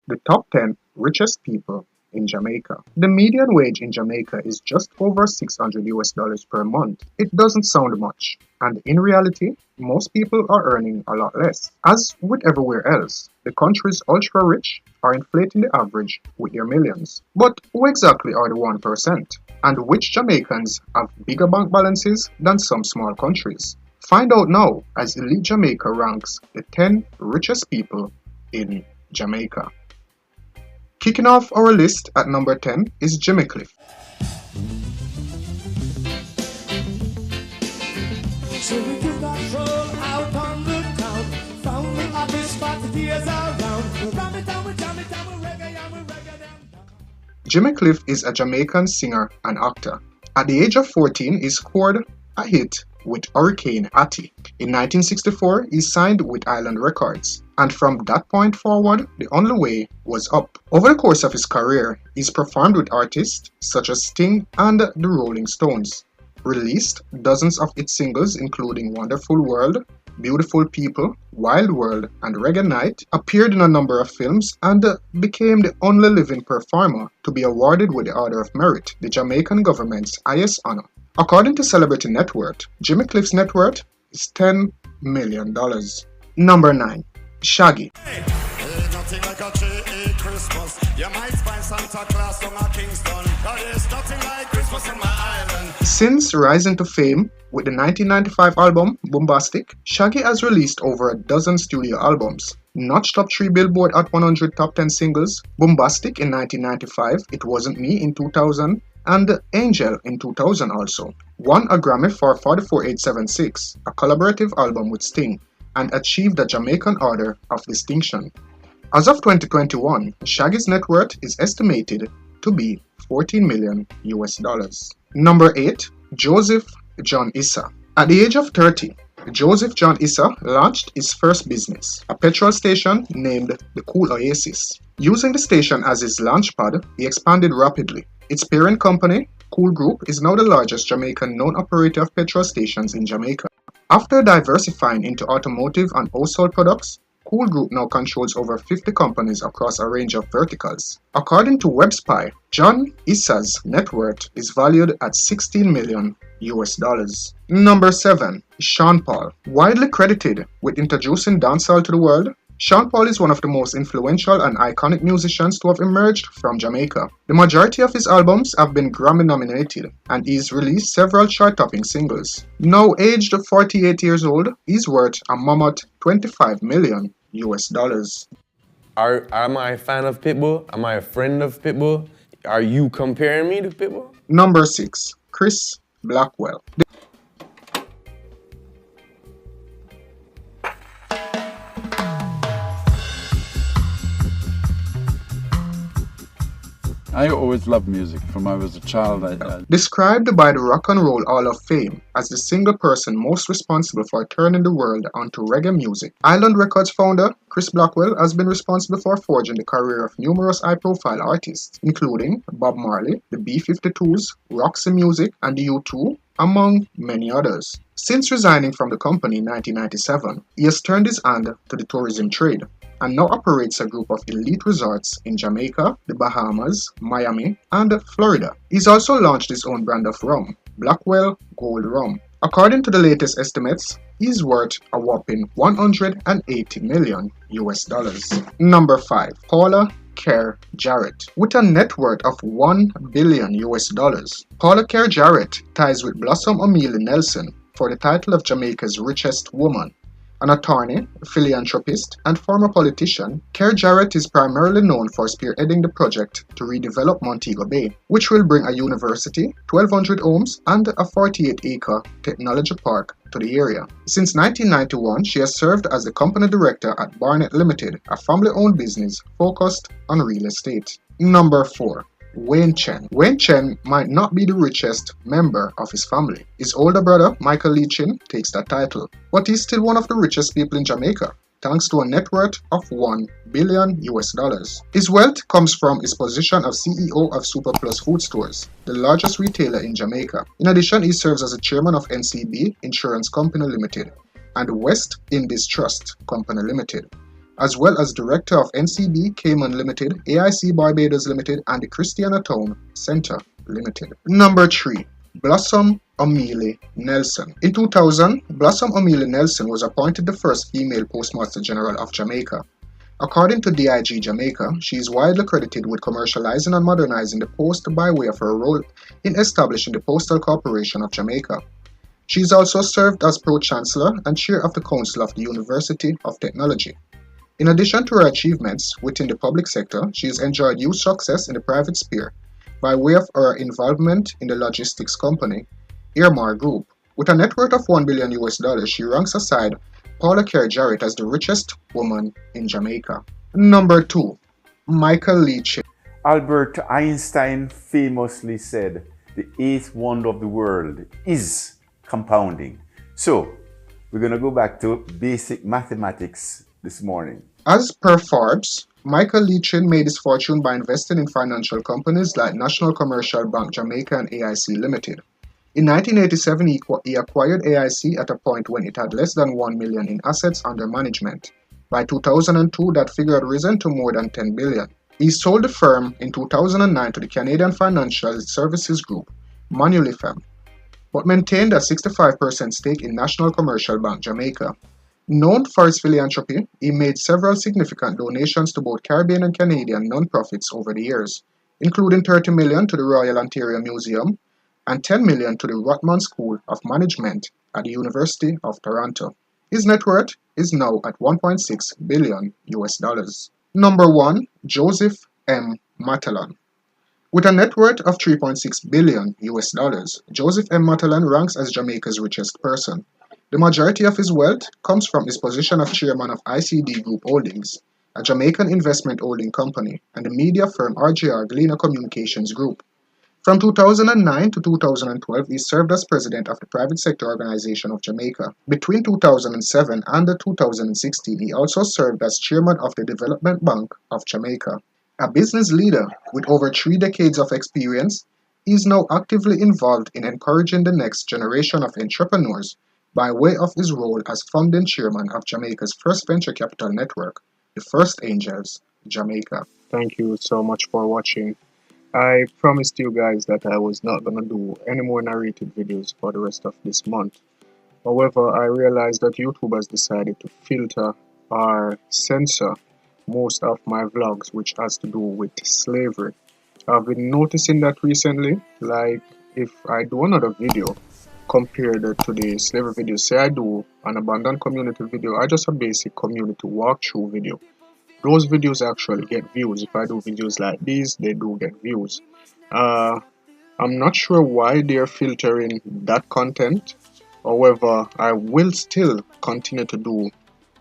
The top 10 richest people in Jamaica. The median wage in Jamaica is just over 600 US dollars per month. It doesn't sound much, and in reality, most people are earning a lot less. As with everywhere else, the country's ultra rich are inflating the average with their millions. But who exactly are the 1%? And which Jamaicans have bigger bank balances than some small countries? Find out now as Elite Jamaica ranks the 10 richest people in Jamaica. Kicking off our list at number 10 is Jimmy Cliff. So we took a stroll out on the town, found the office spot the years around. Ram it down, we jam it down, we reggae and we reggae down. Jimmy Cliff is a Jamaican singer and actor. At the age of 14, he scored a hit with Hurricane Hattie. In 1964, he signed with Island Records, and from that point forward, the only way was up. Over the course of his career, he's performed with artists such as Sting and the Rolling Stones, released dozens of hit singles including Wonderful World, Beautiful People, Wild World, and Reggae Night, appeared in a number of films, and became the only living performer to be awarded with the Order of Merit, the Jamaican government's highest honor. According to Celebrity Networth, Jimmy Cliff's net worth is $10 million. Number 9. Shaggy. Hey, nothing like a tree Christmas. You might find Santa Claus on a Kingston. But there's nothing like Christmas on my island. Since rising to fame with the 1995 album Bombastic, Shaggy has released over a dozen studio albums, notched top 3 Billboard Hot 100 top 10 singles, Bombastic in 1995, It Wasn't Me in 2000, and Angel in 2000 also. Won a Grammy for 44876, a collaborative album with Sting, and achieved the Jamaican Order of Distinction. As of 2021, Shaggy's net worth is estimated to be 14 million US dollars. Number 8. Joseph John Issa. At the age of 30, Joseph John Issa launched his first business, a petrol station named the Cool Oasis. Using the station as his launchpad, he expanded rapidly. Its parent company, Cool Group, is now the largest Jamaican known operator of petrol stations in Jamaica. After diversifying into automotive and household products, Cool Group now controls over 50 companies across a range of verticals. According to WebSpy, John Issa's net worth is valued at 16 million US dollars. Number 7. Sean Paul. Widely credited with introducing dancehall to the world, Sean Paul is one of the most influential and iconic musicians to have emerged from Jamaica. The majority of his albums have been Grammy nominated, and he's released several chart-topping singles. Now aged 48 years old, he's worth a mammoth 25 million US dollars. Am I a fan of Pitbull? Am I a friend of Pitbull? Are you comparing me to Pitbull? Number 6. Chris Blackwell. I always loved music. From when I was a child, Described by the Rock and Roll Hall of Fame as the single person most responsible for turning the world onto reggae music, Island Records founder Chris Blackwell has been responsible for forging the career of numerous high-profile artists, including Bob Marley, the B-52s, Roxy Music, and the U2, among many others. Since resigning from the company in 1997, he has turned his hand to the tourism trade, and now operates a group of elite resorts in Jamaica, the Bahamas, Miami, and Florida. He's also launched his own brand of rum, Blackwell Gold Rum. According to the latest estimates, he's worth a whopping 180 million US dollars. Number 5. Paula Kerr Jarrett. With a net worth of 1 billion US dollars, Paula Kerr Jarrett ties with Blossom O'Meally Nelson for the title of Jamaica's richest woman. An attorney, philanthropist, and former politician, Kerr Jarrett is primarily known for spearheading the project to redevelop Montego Bay, which will bring a university, 1,200 homes, and a 48-acre technology park to the area. Since 1991, she has served as the company director at Barnett Limited, a family-owned business focused on real estate. Number 4. Wayne Chen. Wayne Chen might not be the richest member of his family. His older brother, Michael Lee Chin, takes that title, but he's still one of the richest people in Jamaica, thanks to a net worth of 1 billion US dollars. His wealth comes from his position of CEO of Super Plus Food Stores, the largest retailer in Jamaica. In addition, he serves as the chairman of NCB Insurance Company Limited and West Indies Trust Company Limited. as well as director of NCB Cayman Limited, AIC Barbados Limited, and the Christiana Town Centre Limited. Number 3. Blossom Omili Nelson. In 2000, Blossom Omili Nelson was appointed the first female Postmaster General of Jamaica. According to DIG Jamaica, she is widely credited with commercializing and modernizing the post by way of her role in establishing the Postal Corporation of Jamaica. She has also served as Pro-Chancellor and Chair of the Council of the University of Technology. In addition to her achievements within the public sector, she has enjoyed huge success in the private sphere by way of her involvement in the logistics company, Airmar Group. With a net worth of $1 billion, she ranks aside Paula Kerr Jarrett as the richest woman in Jamaica. Number 2. Michael Leach. Albert Einstein famously said, "The eighth wonder of the world is compounding." So, we're going to go back to basic mathematics this morning. As per Forbes, Michael Leachin made his fortune by investing in financial companies like National Commercial Bank Jamaica and AIC Limited. In 1987, he acquired AIC at a point when it had less than $1 million in assets under management. By 2002, that figure had risen to more than $10 billion. He sold the firm in 2009 to the Canadian Financial Services Group, Manulifam, but maintained a 65% stake in National Commercial Bank Jamaica. Known for his philanthropy, he made several significant donations to both Caribbean and Canadian non-profits over the years, including $30 million to the Royal Ontario Museum and $10 million to the Rotman School of Management at the University of Toronto. His net worth is now at $1.6 billion. Number 1. Joseph M. Matalan. With a net worth of $3.6 billion, Joseph M. Matalan ranks as Jamaica's richest person. The majority of his wealth comes from his position as chairman of ICD Group Holdings, a Jamaican investment holding company, and the media firm RJR Galena Communications Group. From 2009 to 2012, he served as president of the Private Sector Organization of Jamaica. Between 2007 and 2016, he also served as chairman of the Development Bank of Jamaica. A business leader with over 3 decades of experience, he is now actively involved in encouraging the next generation of entrepreneurs by way of his role as founding chairman of Jamaica's first venture capital network, the First Angels, Jamaica. Thank you so much for watching. I promised you guys that I was not going to do any more narrated videos for the rest of this month. However, I realized that YouTube has decided to filter or censor most of my vlogs which has to do with slavery. I've been noticing that recently, like if I do another video compared to the slavery video, say I do an abandoned community video or just a basic community walkthrough video, those videos actually get views. If I do videos like these, they do get views. I'm not sure why they're filtering that content. However, I will still continue to do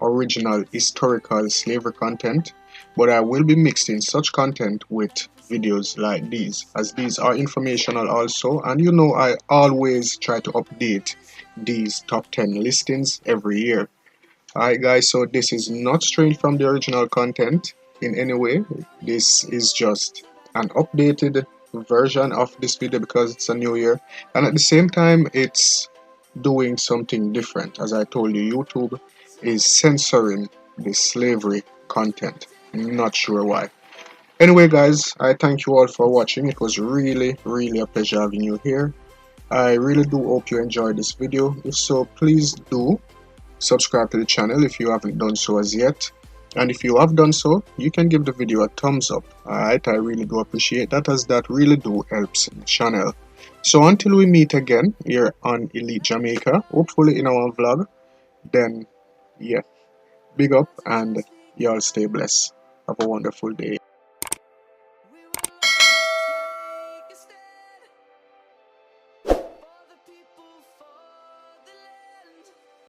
original historical slavery content, but I will be mixing such content with videos like these, as these are informational also, and you know I always try to update these top 10 listings every year. Alright guys, so this is not straying from the original content in any way. This is just an updated version of this video because it's a new year, and at the same time it's doing something different. As I told you, YouTube is censoring the slavery content. I'm not sure why. Anyway guys, I thank you all for watching. It was really a pleasure having you here. I really do hope you enjoyed this video. If so, please do subscribe to the channel if you haven't done so as yet, and if you have done so, you can give the video a thumbs up. Alright, I really do appreciate that, as that really do helps the channel. So until we meet again here on Elite Jamaica, hopefully in our vlog, then yeah, big up and y'all stay blessed. Have a wonderful day.